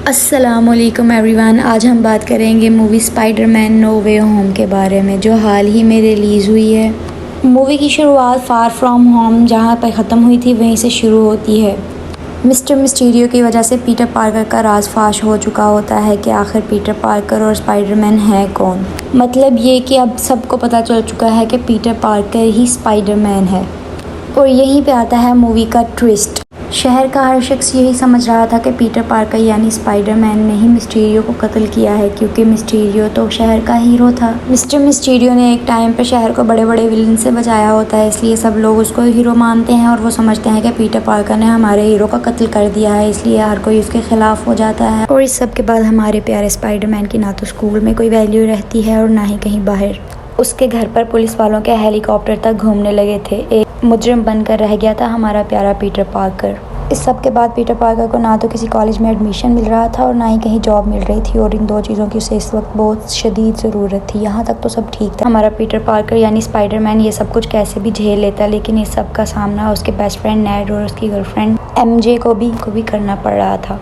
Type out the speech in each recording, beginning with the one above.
अस्सलामुअलैकुम एवरीवन। आज हम बात करेंगे मूवी स्पाइडरमैन नो वे होम के बारे में, जो हाल ही में रिलीज़ हुई है। मूवी की शुरुआत फार फ्रॉम होम जहां पर ख़त्म हुई थी वहीं से शुरू होती है। मिस्टर मिस्टीरियो की वजह से पीटर पार्कर का राज फाश हो चुका होता है कि आखिर पीटर पार्कर और स्पाइडरमैन है कौन। मतलब ये कि अब सबको पता चल चुका है कि पीटर पार्कर ही स्पाइडरमैन है। और यहीं पे आता है मूवी का ट्विस्ट। शहर का हर शख्स यही समझ रहा था कि पीटर पार्कर यानी स्पाइडरमैन ने ही मिस्टीरियो को कत्ल किया है, क्योंकि मिस्टीरियो तो शहर का हीरो था। मिस्टर मिस्टीरियो ने एक टाइम पे शहर को बड़े बड़े विलन से बचाया होता है, इसलिए सब लोग उसको हीरो मानते हैं और वो समझते हैं कि पीटर पार्कर ने हमारे हीरो का कत्ल कर दिया है, इसलिए हर कोई उसके खिलाफ हो जाता है। और इस सब के बाद हमारे प्यारे स्पाइडरमैन की ना तो स्कूल में कोई वैल्यू रहती है और ना ही कहीं बाहर। उसके घर पर पुलिस वालों के हेलीकॉप्टर तक घूमने लगे थे। एक मुजरिम बनकर रह गया था हमारा प्यारा पीटर पार्कर। इस सब के बाद पीटर पार्कर को ना तो किसी कॉलेज में एडमिशन मिल रहा था और ना ही कहीं जॉब मिल रही थी, और इन दो चीज़ों की उसे इस वक्त बहुत शदीद ज़रूरत थी। यहाँ तक तो सब ठीक था। हमारा पीटर पार्कर यानी स्पाइडरमैन ये सब कुछ कैसे भी झेल लेता, लेकिन इस सब का सामना उसके बेस्ट फ्रेंड नेड और उसकी गर्लफ्रेंड MJ को भी करना पड़ रहा था।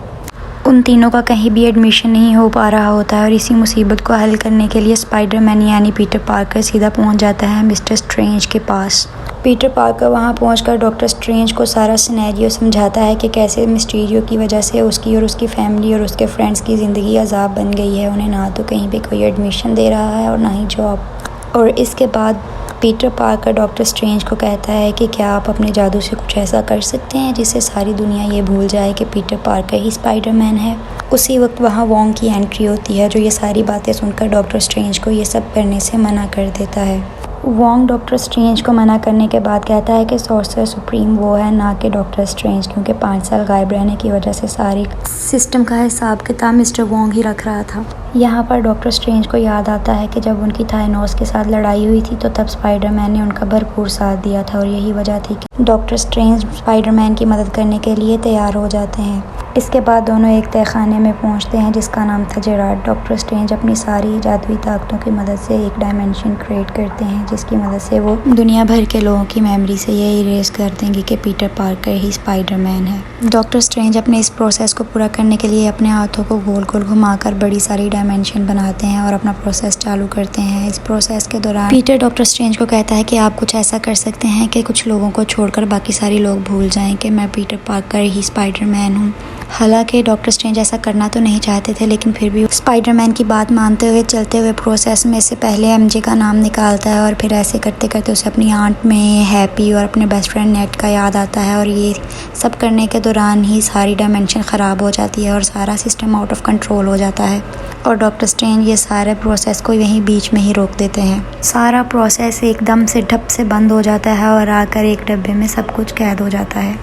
उन तीनों का कहीं भी एडमिशन नहीं हो पा रहा होता है और इसी मुसीबत को हल करने के लिए स्पाइडरमैन यानी पीटर पार्कर सीधा पहुंच जाता है मिस्टर स्ट्रेंज के पास। पीटर पार्कर वहां पहुंचकर डॉक्टर स्ट्रेंज को सारा सिनेरियो समझाता है कि कैसे मिस्टीरियो की वजह से उसकी और उसकी फैमिली और उसके फ्रेंड्स की ज़िंदगी अजाब बन गई है। उन्हें ना तो कहीं पे कोई एडमिशन दे रहा है और ना ही जॉब। और इसके बाद पीटर पार्कर डॉक्टर स्ट्रेंज को कहता है कि क्या आप अपने जादू से कुछ ऐसा कर सकते हैं जिससे सारी दुनिया ये भूल जाए कि पीटर पार्कर ही स्पाइडरमैन है। उसी वक्त वहाँ वोंग की एंट्री होती है, जो ये सारी बातें सुनकर डॉक्टर स्ट्रेंज को ये सब करने से मना कर देता है। वोंग डॉक्टर स्ट्रेंज को मना करने के बाद कहता है कि सॉर्सर सुप्रीम वो है, ना कि डॉक्टर स्ट्रेंज, क्योंकि 5 साल गायब रहने की वजह से सारी सिस्टम का हिसाब किताब मिस्टर वोंग ही रख रहा था। यहाँ पर डॉक्टर स्ट्रेंज को याद आता है कि जब उनकी थाइनोस के साथ लड़ाई हुई थी तो तब स्पाइडरमैन ने उनका भरपूर साथ दिया था, और यही वजह थी कि डॉक्टर स्ट्रेंज स्पाइडरमैन की मदद करने के लिए तैयार हो जाते हैं। इसके बाद दोनों एक तहखाने में पहुंचते हैं जिसका नाम था जेराड। डॉक्टर स्ट्रेंज अपनी सारी जादुई ताकतों की मदद से एक डायमेंशन क्रिएट करते हैं, जिसकी मदद से वो दुनिया भर के लोगों की मेमोरी से ये इरेज कर देंगे कि पीटर पार्कर ही स्पाइडरमैन है। डॉक्टर स्ट्रेंज अपने इस प्रोसेस को पूरा करने के लिए अपने हाथों को गोल गोल घुमाकर बड़ी सारी डायमेंशन बनाते हैं और अपना प्रोसेस चालू करते हैं। इस प्रोसेस के दौरान पीटर डॉक्टर स्ट्रेंज को कहता है कि आप कुछ ऐसा कर सकते हैं कि कुछ लोगों को छोड़कर बाकी सारे लोग भूल जाएं कि मैं पीटर पार्कर ही स्पाइडरमैन हूँ। हालांकि डॉक्टर स्ट्रेंज ऐसा करना तो नहीं चाहते थे, लेकिन फिर भी स्पाइडरमैन की बात मानते हुए चलते हुए प्रोसेस में से पहले MJ का नाम निकालता है, और फिर ऐसे करते करते उसे अपनी आंट में हैप्पी और अपने बेस्ट फ्रेंड नेट का याद आता है। और ये सब करने के दौरान ही सारी डायमेंशन ख़राब हो जाती है और सारा सिस्टम आउट ऑफ कंट्रोल हो जाता है, और डॉक्टर स्ट्रेंज ये सारे प्रोसेस को यहीं बीच में ही रोक देते हैं। सारा प्रोसेस एकदम से ढप से बंद हो जाता है और आकर एक डब्बे में सब कुछ कैद हो जाता है।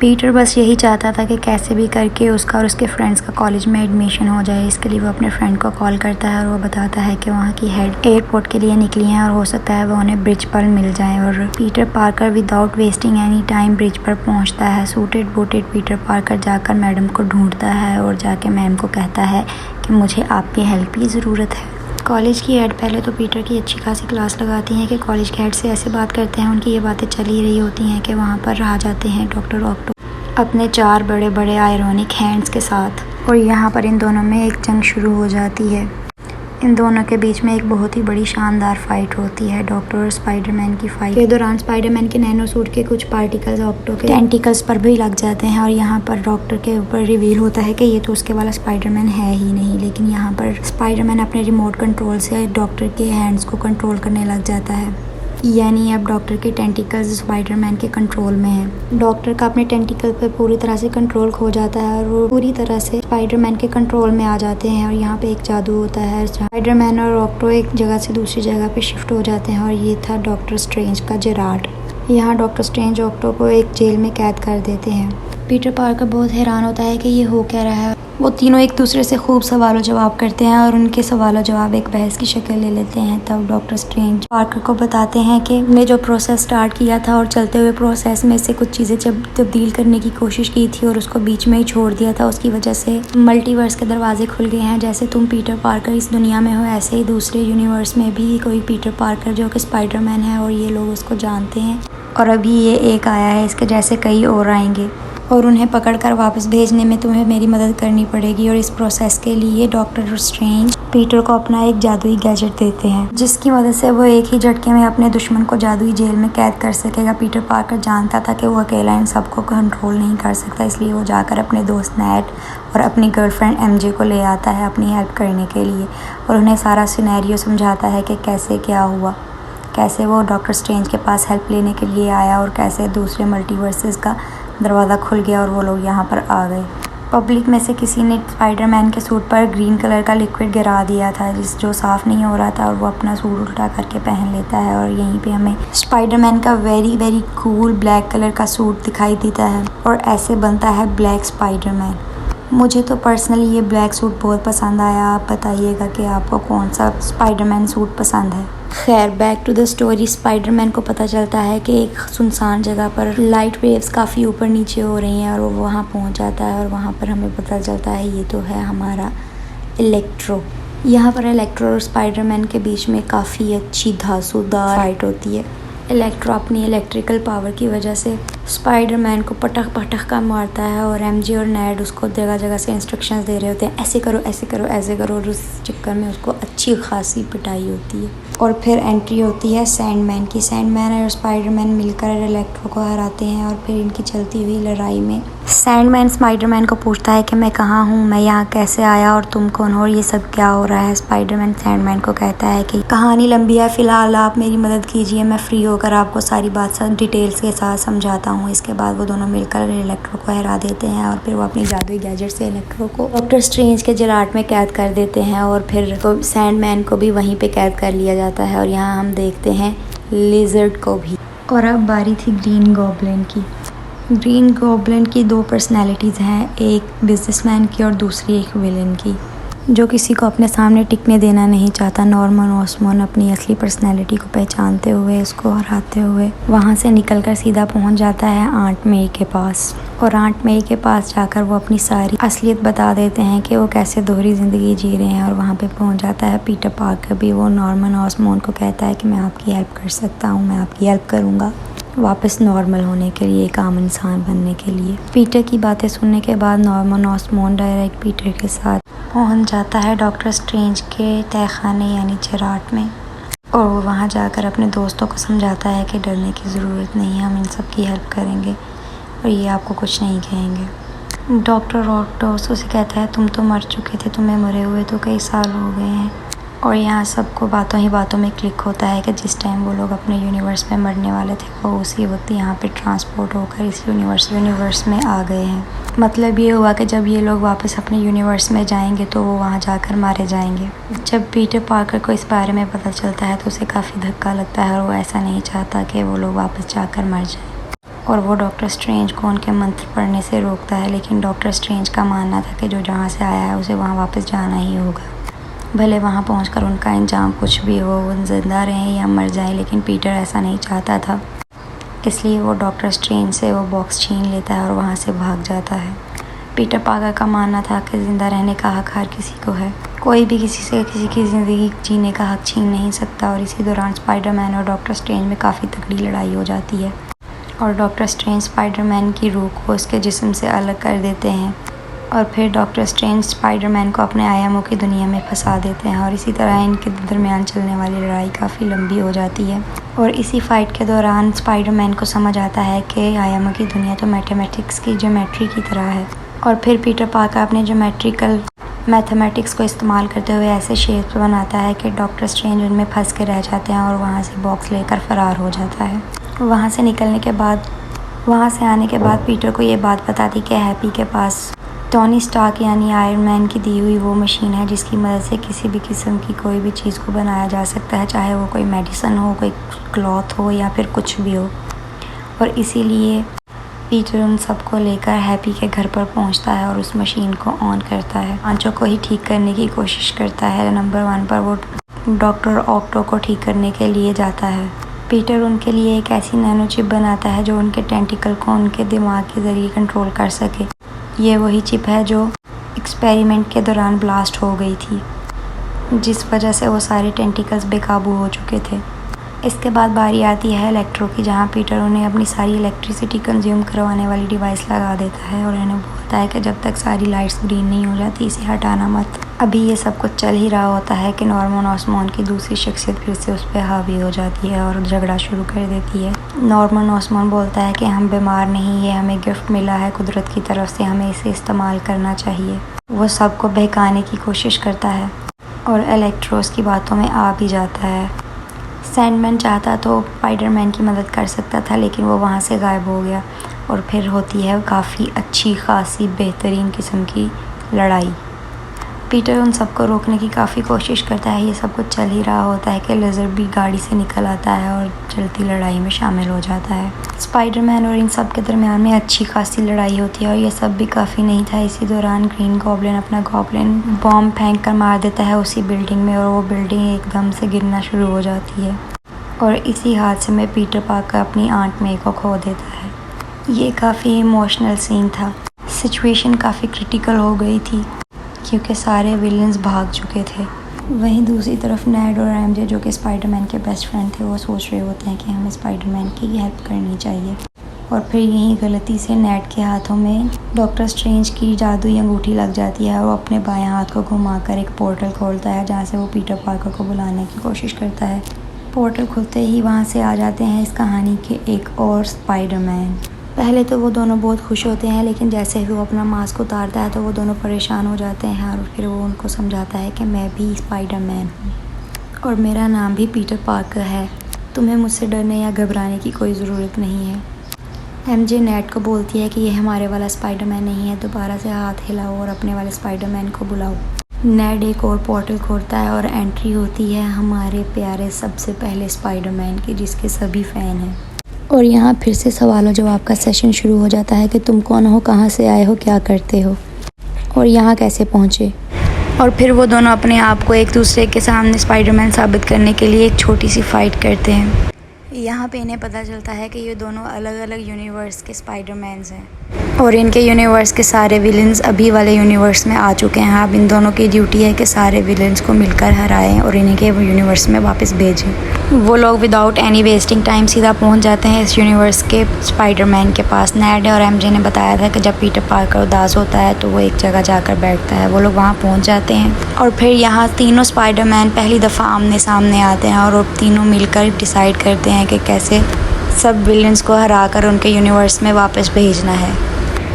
पीटर बस यही चाहता था कि कैसे भी करके उसका और उसके फ्रेंड्स का कॉलेज में एडमिशन हो जाए। इसके लिए वो अपने फ्रेंड को कॉल करता है और वो बताता है कि वहाँ की हेड एयरपोर्ट के लिए निकली हैं और हो सकता है वो उन्हें ब्रिज पर मिल जाएं। और Peter Parker without wasting any time bridge पर पहुँचता है। सूटेड बूटेड पीटर पार्कर जाकर मैडम को ढूंढता है और जाके मैम को कहता है कि मुझे आपकी हेल्प की ज़रूरत है। कॉलेज की हेड पहले तो पीटर की अच्छी खासी क्लास लगाती हैं कि कॉलेज के हेड से ऐसे बात करते हैं। उनकी ये बातें चल ही रही होती हैं कि वहाँ पर आ जाते हैं डॉक्टर ऑक्टो अपने 4 बड़े बड़े आयरॉनिक हैंड्स के साथ, और यहाँ पर इन दोनों में एक जंग शुरू हो जाती है। इन दोनों के बीच में एक बहुत ही बड़ी शानदार फाइट होती है। डॉक्टर और स्पाइडरमैन की फाइट के दौरान स्पाइडरमैन के नैनो सूट के कुछ पार्टिकल्स ऑक्टो के टेंटिकल्स पर भी लग जाते हैं, और यहाँ पर डॉक्टर के ऊपर रिवील होता है कि ये तो उसके वाला स्पाइडरमैन है ही नहीं। लेकिन यहाँ पर स्पाइडरमैन अपने रिमोट कंट्रोल से डॉक्टर के हैंड्स को कंट्रोल करने लग जाता है, यानी अब डॉक्टर के टेंटिकल्स स्पाइडरमैन के कंट्रोल में है। डॉक्टर का अपने टेंटिकल पर पूरी तरह से कंट्रोल खो जाता है और वो पूरी तरह से स्पाइडरमैन के कंट्रोल में आ जाते हैं। और यहाँ पे एक जादू होता है, स्पाइडरमैन और ऑक्टो एक जगह से दूसरी जगह पे शिफ्ट हो जाते हैं, और ये था डॉक्टर स्ट्रेंज का जेराड। यहाँ डॉक्टर स्ट्रेंज ऑक्टो को एक जेल में कैद कर देते हैं। पीटर पार्कर बहुत हैरान होता है कि ये हो क्या रहा है। वो तीनों एक दूसरे से खूब सवालों जवाब करते हैं और उनके सवालों जवाब एक बहस की शक्ल ले लेते हैं। तब डॉक्टर स्ट्रेंज पार्कर को बताते हैं कि हमने जो प्रोसेस स्टार्ट किया था और चलते हुए प्रोसेस में से कुछ चीज़ें जब तब्दील करने की कोशिश की थी और उसको बीच में ही छोड़ दिया था, उसकी वजह से मल्टीवर्स के दरवाजे खुल गए हैं। जैसे तुम पीटर पार्कर इस दुनिया में हो, ऐसे ही दूसरे यूनिवर्स में भी कोई पीटर पार्कर जो कि स्पाइडरमैन है और ये लोग उसको जानते हैं, और अभी ये एक आया है, इसके जैसे कई और आएंगे। और उन्हें पकड़कर वापस भेजने में तुम्हें मेरी मदद करनी पड़ेगी। और इस प्रोसेस के लिए डॉक्टर स्ट्रेंज पीटर को अपना एक जादुई गैजेट देते हैं, जिसकी मदद से वो एक ही झटके में अपने दुश्मन को जादुई जेल में कैद कर सकेगा। पीटर पार्कर जानता था कि वो अकेला इन सबको कंट्रोल नहीं कर सकता, इसलिए वो जाकर अपने दोस्त नेट और अपनी गर्लफ्रेंड एमजे को ले आता है अपनी हेल्प करने के लिए, और उन्हें सारा सिनेरियो समझाता है कि कैसे क्या हुआ, कैसे वो डॉक्टर स्ट्रेंज के पास हेल्प लेने के लिए आया और कैसे दूसरे मल्टीवर्सेस का दरवाज़ा खुल गया और वो लोग यहाँ पर आ गए। पब्लिक में से किसी ने स्पाइडरमैन के सूट पर ग्रीन कलर का लिक्विड गिरा दिया था जो साफ़ नहीं हो रहा था, और वो अपना सूट उल्टा करके पहन लेता है और यहीं पे हमें स्पाइडरमैन का very very cool black colour का सूट दिखाई देता है और ऐसे बनता है ब्लैक स्पाइडरमैन। मुझे तो पर्सनली ये ब्लैक सूट बहुत पसंद आया। आप बताइएगा कि आपको कौन सा स्पाइडरमैन सूट पसंद है। खैर, back to the story. Spiderman को पता चलता है कि एक सुनसान जगह पर लाइट वेव्स काफ़ी ऊपर नीचे हो रही हैं और वो वहाँ पहुँच जाता है और वहाँ पर हमें पता चलता है ये तो है हमारा इलेक्ट्रो। यहाँ पर इलेक्ट्रो और स्पाइडरमैन के बीच में काफ़ी अच्छी धांसूदार फाइट होती है। इलेक्ट्रो अपनी इलेक्ट्रिकल पावर की वजह से स्पाइडरमैन को पटक पटक का मारता है और एमजे और नेड उसको जगह जगह से इंस्ट्रक्शंस दे रहे होते हैं, ऐसे करो ऐसे करो ऐसे करो, और उस चक्कर में उसको अच्छी खासी पिटाई होती है। और फिर एंट्री होती है सैंडमैन की। सैंडमैन और स्पाइडरमैन मिलकर इलेक्ट्रो को हराते हैं और फिर इनकी चलती हुई लड़ाई में सैंडमैन स्पाइडरमैन को पूछता है कि मैं कहाँ हूँ, मैं यहाँ कैसे आया और तुम कौन हो और ये सब क्या हो रहा है। स्पाइडरमैन सैंडमैन को कहता है कि कहानी लंबी है, फ़िलहाल आप मेरी मदद कीजिए, मैं फ्री होकर आपको सारी बात सब डिटेल्स के साथ समझाता हूँ। इसके बाद वो दोनों मिलकर इलेक्ट्रो को हरा देते हैं और फिर वो अपनी जादुई गैजेट से इलेक्ट्रो को डॉक्टर स्ट्रेंज के जेलाट में कैद कर देते हैं और फिर तो सैंडमैन को भी वहीं पे कैद कर लिया जाता है। और यहाँ हम देखते हैं लिजर्ड को भी। और अब बारी थी ग्रीन गॉब्लिन की। ग्रीन गॉब्लिन की दो पर्सनैलिटीज़ हैं, एक बिजनेसमैन की और दूसरी एक विलन की, जो किसी को अपने सामने टिकने देना नहीं चाहता। नॉर्मन ऑसमॉन अपनी असली पर्सनैलिटी को पहचानते हुए उसको हराते हुए वहाँ से निकलकर सीधा पहुँच जाता है आंट मेई के पास, और आंट मेई के पास जाकर वो अपनी सारी असलियत बता देते हैं कि वो कैसे दोहरी ज़िंदगी जी रहे हैं। और वहाँ पे पहुँच जाता है पीटर पार्कर भी। वो नॉर्मन ऑसमॉन को कहता है कि मैं आपकी हेल्प कर सकता हूँ, मैं आपकी हेल्प करूँगा वापस नॉर्मल होने के लिए, एक आम इंसान बनने के लिए। पीटर की बातें सुनने के बाद नॉर्मन ऑसमॉन डायरेक्ट पीटर के साथ पहुंच जाता है डॉक्टर स्ट्रेंज के तहखाने यानी जेराट में, और वो वहां जाकर अपने दोस्तों को समझाता है कि डरने की ज़रूरत नहीं है, हम इन सब की हेल्प करेंगे और ये आपको कुछ नहीं कहेंगे। डॉक्टर ऑक्टोस उसे कहता है तुम तो मर चुके थे, तुम्हें मरे हुए तो कई साल हो गए हैं। और यहाँ सबको बातों ही बातों में क्लिक होता है कि जिस टाइम वो लोग अपने यूनिवर्स में मरने वाले थे वो उसी वक्त यहाँ पे ट्रांसपोर्ट होकर इस यूनिवर्स में आ गए हैं। मतलब ये हुआ कि जब ये लोग वापस अपने यूनिवर्स में जाएंगे तो वो वहाँ जाकर मारे जाएंगे। जब पीटर पार्कर को इस बारे में पता चलता है तो उसे काफ़ी धक्का लगता है और वो ऐसा नहीं चाहता कि वो लोग वापस जाकर मर जाएं। और वो डॉक्टर स्ट्रेंज को उनके मंत्र पढ़ने से रोकता है, लेकिन डॉक्टर स्ट्रेंज का मानना था कि जो जहाँ से आया है उसे वहाँ वापस जाना ही होगा, भले वहाँ पहुंचकर उनका इंजाम कुछ भी हो, वो जिंदा रहें या मर जाएं। लेकिन पीटर ऐसा नहीं चाहता था, इसलिए वो डॉक्टर स्ट्रेंज से वो बॉक्स छीन लेता है और वहाँ से भाग जाता है। पीटर पार्कर का मानना था कि ज़िंदा रहने का हक हर किसी को है, कोई भी किसी से किसी की ज़िंदगी जीने का हक छीन नहीं सकता। और इसी दौरान स्पाइडरमैन और डॉक्टर स्ट्रेंज में काफ़ी तगड़ी लड़ाई हो जाती है और डॉक्टर स्ट्रेंज स्पाइडरमैन की रूह को उसके जिस्म से अलग कर देते हैं और फिर डॉक्टर स्ट्रेंज स्पाइडरमैन को अपने आयामों की दुनिया में फंसा देते हैं। और इसी तरह इनके दरमियान चलने वाली लड़ाई काफ़ी लंबी हो जाती है। और इसी फाइट के दौरान स्पाइडरमैन को समझ आता है कि आयामों की दुनिया तो मैथमेटिक्स की ज्योमेट्री की तरह है। और फिर पीटर पार्कर अपने ज्योमेट्रिकल मैथमेटिक्स को इस्तेमाल करते हुए ऐसे शेप्स बनाता है कि डॉक्टर स्ट्रेंज उनमें फंस के रह जाते हैं और वहाँ से बॉक्स लेकर फ़रार हो जाता है। वहाँ से आने के बाद पीटर को ये बात बता दी कि हैप्पी के पास टोनी स्टार्क यानी आयरन मैन की दी हुई वो मशीन है जिसकी मदद से किसी भी किस्म की कोई भी चीज़ को बनाया जा सकता है, चाहे वो कोई मेडिसिन हो, कोई क्लॉथ हो या फिर कुछ भी हो। और इसीलिए पीटर उन सबको लेकर हैप्पी के घर पर पहुंचता है और उस मशीन को ऑन करता है। पांचों को ही ठीक करने की कोशिश करता है। नंबर 1 पर वो डॉक्टर ऑक्टो को ठीक करने के लिए जाता है। पीटर उनके लिए एक ऐसी नैनो चिप बनाता है जो उनके टेंटिकल को उनके दिमाग के ज़रिए कंट्रोल कर सके। ये वही चिप है जो एक्सपेरिमेंट के दौरान ब्लास्ट हो गई थी, जिस वजह से वो सारे टेंटिकल्स बेकाबू हो चुके थे। इसके बाद बारी आती है इलेक्ट्रो की, जहाँ पीटर उन्हें अपनी सारी इलेक्ट्रिसिटी कंज्यूम करवाने वाली डिवाइस लगा देता है और इन्हें बोलता है कि जब तक सारी लाइट्स ग्रीन नहीं हो जाती इसे हटाना मत। अभी ये सब कुछ चल ही रहा होता है कि नॉर्मन ऑसमॉन की दूसरी शख्सियत फिर से उस पर हावी हो जाती है और झगड़ा शुरू कर देती है। नॉर्मन ऑसमॉन बोलता है कि हम बीमार नहीं, ये हमें गिफ्ट मिला है कुदरत की तरफ से, हमें इसे इस्तेमाल करना चाहिए। वो सबको बहकाने की कोशिश करता है और इलेक्ट्रोस की बातों में आ भी जाता है। सैंडमैन चाहता तो स्पाइडरमैन की मदद कर सकता था, लेकिन वो वहाँ से गायब हो गया और फिर होती है काफ़ी अच्छी खासी बेहतरीन किस्म की लड़ाई। पीटर उन सबको रोकने की काफ़ी कोशिश करता है। ये सब कुछ चल ही रहा होता है कि लेज़र भी गाड़ी से निकल आता है और चलती लड़ाई में शामिल हो जाता है। स्पाइडरमैन और इन सब के दरमियान में अच्छी खासी लड़ाई होती है और ये सब भी काफ़ी नहीं था। इसी दौरान ग्रीन गॉब्लिन अपना गॉब्लिन बॉम्ब फेंक कर मार देता है उसी बिल्डिंग में और वो बिल्डिंग एकदम से गिरना शुरू हो जाती है और इसी हादसे में पीटर पार्कर अपनी आंट मे को खो देता है। ये काफ़ी इमोशनल सीन था। सिचुएशन काफ़ी क्रिटिकल हो गई थी क्योंकि सारे विलन्स भाग चुके थे। वहीं दूसरी तरफ नेड और एमजे जो कि स्पाइडरमैन के बेस्ट फ्रेंड थे, वो सोच रहे होते हैं कि हमें स्पाइडरमैन की हेल्प करनी चाहिए। और फिर यहीं गलती से नेड के हाथों में डॉक्टर स्ट्रेंज की जादुई अंगूठी लग जाती है और वो अपने बाएं हाथ को घुमाकर एक पोर्टल खोलता है जहाँ से वो पीटर पार्कर को बुलाने की कोशिश करता है। पोर्टल खुलते ही वहाँ से आ जाते हैं इस कहानी के एक और स्पाइडरमैन। पहले तो वो दोनों बहुत खुश होते हैं, लेकिन जैसे ही वो अपना मास्क उतारता है तो वो दोनों परेशान हो जाते हैं और फिर वो उनको समझाता है कि मैं भी स्पाइडरमैन हूँ और मेरा नाम भी पीटर पार्कर है। तुम्हें मुझसे डरने या घबराने की कोई ज़रूरत नहीं है। एमजे नेड को बोलती है कि ये हमारे वाला स्पाइडरमैन नहीं है, दोबारा से हाथ हिलाओ और अपने वाले स्पाइडरमैन को बुलाओ। नेड एक और पोर्टल खोलता है और एंट्री होती है हमारे प्यारे सबसे पहले स्पाइडरमैन की, जिसके सभी फ़ैन हैं। और यहाँ फिर से सवाल जवाब का सेशन शुरू हो जाता है कि तुम कौन हो, कहाँ से आए हो, क्या करते हो और यहाँ कैसे पहुँचे। और फिर वो दोनों अपने आप को एक दूसरे के सामने स्पाइडरमैन साबित करने के लिए एक छोटी सी फ़ाइट करते हैं। यहाँ पे इन्हें पता चलता है कि ये दोनों अलग अलग यूनिवर्स के स्पाइडरमैन्स हैं और इनके यूनिवर्स के सारे विलन्स अभी वाले यूनिवर्स में आ चुके हैं। अब इन दोनों की ड्यूटी है कि सारे विलन्स को मिलकर हराएं और इनके यूनिवर्स में वापस भेजें। वो लोग विदाउट एनी वेस्टिंग टाइम सीधा पहुंच जाते हैं इस यूनिवर्स के स्पाइडरमैन के पास। नेड और एमजे ने बताया था कि जब पीटर पार्कर उदास होता है तो वो एक जगह जाकर बैठता है। वो लोग वहाँ पहुँच जाते हैं और फिर यहाँ तीनों स्पाइडरमैन पहली दफ़ा आमने सामने आते हैं और तीनों मिलकर डिसाइड करते हैं कि कैसे सब विलन्स को हराकर उनके यूनिवर्स में वापस भेजना है।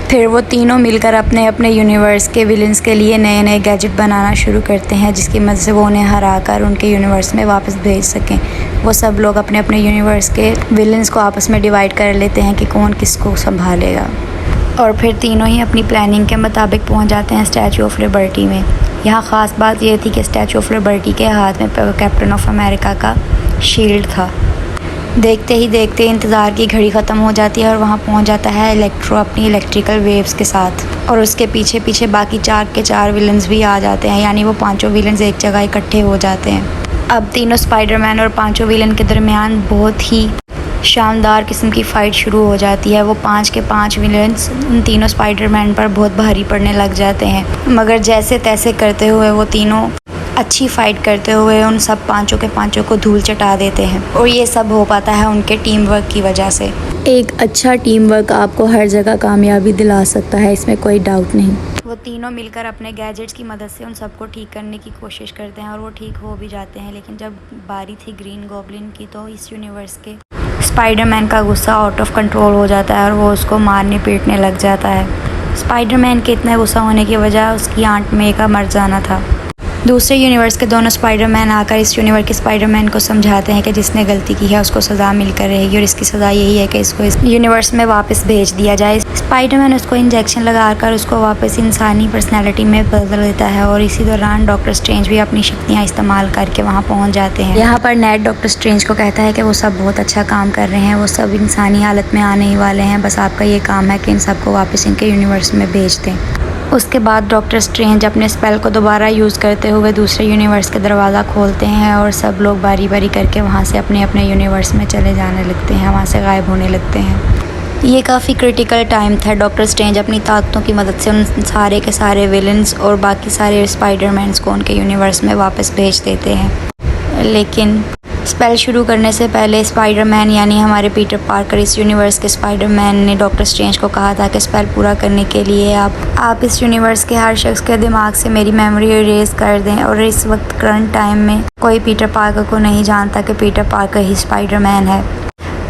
फिर वो तीनों मिलकर अपने अपने यूनिवर्स के विलन्स के लिए नए नए गैजेट बनाना शुरू करते हैं जिसकी मदद से वो उन्हें हराकर उनके यूनिवर्स में वापस भेज सकें। वो सब लोग अपने अपने यूनिवर्स के विलन्स को आपस में डिवाइड कर लेते हैं कि कौन किसको संभालेगा और फिर तीनों ही अपनी प्लानिंग के मुताबिक पहुंच जाते हैं स्टैचू ऑफ लिबर्टी में। यहाँ ख़ास बात ये थी कि स्टैचू ऑफ लिबर्टी के हाथ में कैप्टन ऑफ अमेरिका का शील्ड था। देखते ही देखते इंतज़ार की घड़ी ख़त्म हो जाती है और वहाँ पहुँच जाता है इलेक्ट्रो अपनी इलेक्ट्रिकल वेव्स के साथ और उसके पीछे पीछे बाकी 4 के 4 विलन्स भी आ जाते हैं, यानी वो 5 विलन्स एक जगह इकट्ठे हो जाते हैं। अब तीनों स्पाइडरमैन और 5 विलन के दरमियान बहुत ही शानदार किस्म की फ़ाइट शुरू हो जाती है। वो 5 के 5 विलन्स उन तीनों स्पाइडरमैन पर बहुत भारी पड़ने लग जाते हैं, मगर जैसे तैसे करते हुए वो तीनों अच्छी फ़ाइट करते हुए उन सब 5 के 5 को धूल चटा देते हैं और ये सब हो पाता है उनके टीम वर्क की वजह से। एक अच्छा टीम वर्क आपको हर जगह कामयाबी दिला सकता है, इसमें कोई डाउट नहीं। वो तीनों मिलकर अपने गैजेट्स की मदद से उन सबको ठीक करने की कोशिश करते हैं और वो ठीक हो भी जाते हैं। लेकिन जब बारी थी ग्रीन गॉब्लिन की तो इस यूनिवर्स के स्पाइडरमैन का गुस्सा आउट ऑफ कंट्रोल हो जाता है और वो उसको मारने पीटने लग जाता है। स्पाइडरमैन के इतने गुस्सा होने की वजह उसकी आंट मे का मर जाना था। दूसरे यूनिवर्स के दोनों स्पाइडरमैन आकर इस यूनिवर्स के स्पाइडरमैन को समझाते हैं कि जिसने गलती की है उसको सज़ा मिलकर रहेगी और इसकी सज़ा यही है कि इसको इस यूनिवर्स में वापस भेज दिया जाए। स्पाइडरमैन उसको इंजेक्शन लगाकर उसको वापस इंसानी पर्सनैलिटी में बदल देता है और इसी दौरान डॉक्टर स्ट्रेंज भी अपनी शक्तियाँ इस्तेमाल करके वहाँ पहुँच जाते हैं। यहाँ पर नेड डॉक्टर स्ट्रेंज को कहता है कि वो सब बहुत अच्छा काम कर रहे हैं, वो सब इंसानी हालत में आने ही वाले हैं, बस आपका ये काम है कि इन सबको वापस इनके यूनिवर्स में भेज दें। उसके बाद डॉक्टर स्ट्रेंज अपने स्पेल को दोबारा यूज़ करते हुए दूसरे यूनिवर्स का दरवाज़ा खोलते हैं और सब लोग बारी बारी करके वहाँ से अपने अपने यूनिवर्स में चले जाने लगते हैं, वहाँ से गायब होने लगते हैं। ये काफ़ी क्रिटिकल टाइम था। डॉक्टर स्ट्रेंज अपनी ताकतों की मदद से उन सारे के सारे विलन्स और बाकी सारे स्पाइडरमैन्स को उनके यूनिवर्स में वापस भेज देते हैं, लेकिन स्पेल शुरू करने से पहले स्पाइडरमैन यानी हमारे पीटर पार्कर इस यूनिवर्स के स्पाइडरमैन ने डॉक्टर स्ट्रेंज को कहा था कि स्पेल पूरा करने के लिए आप इस यूनिवर्स के हर शख्स के दिमाग से मेरी मेमोरी इरेज कर दें। और इस वक्त करंट टाइम में कोई पीटर पार्कर को नहीं जानता कि पीटर पार्कर ही स्पाइडरमैन है।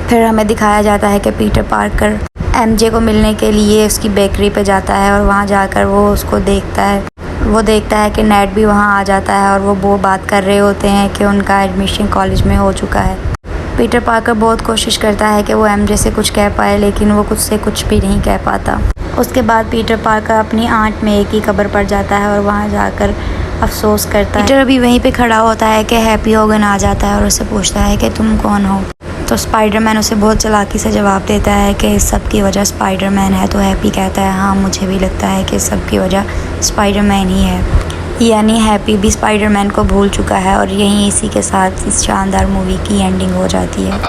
फिर हमें दिखाया जाता है कि पीटर पार्कर एमजे को मिलने के लिए उसकी बेकरी पे जाता है और वहाँ जाकर वो उसको देखता है। वो देखता है कि नेट भी वहाँ आ जाता है और वो बात कर रहे होते हैं कि उनका एडमिशन कॉलेज में हो चुका है। पीटर पार्कर बहुत कोशिश करता है कि वो एमजे से कुछ कह पाए, लेकिन वो कुछ से कुछ भी नहीं कह पाता। उसके बाद पीटर पार्कर अपनी आंट में की कब्र पर जाता है और वहाँ जाकर अफसोस करता है। पीटर अभी वहीं पे खड़ा होता है कि हैप्पी होगन आ जाता है और उससे पूछता है कि तुम कौन हो। तो स्पाइडरमैन उसे बहुत चालाकी से जवाब देता है कि इस सब की वजह स्पाइडरमैन है। तो हैप्पी कहता है हाँ मुझे भी लगता है कि इस सब की वजह स्पाइडरमैन ही है। यानी हैप्पी भी स्पाइडरमैन को भूल चुका है और यहीं इसी के साथ इस शानदार मूवी की एंडिंग हो जाती है।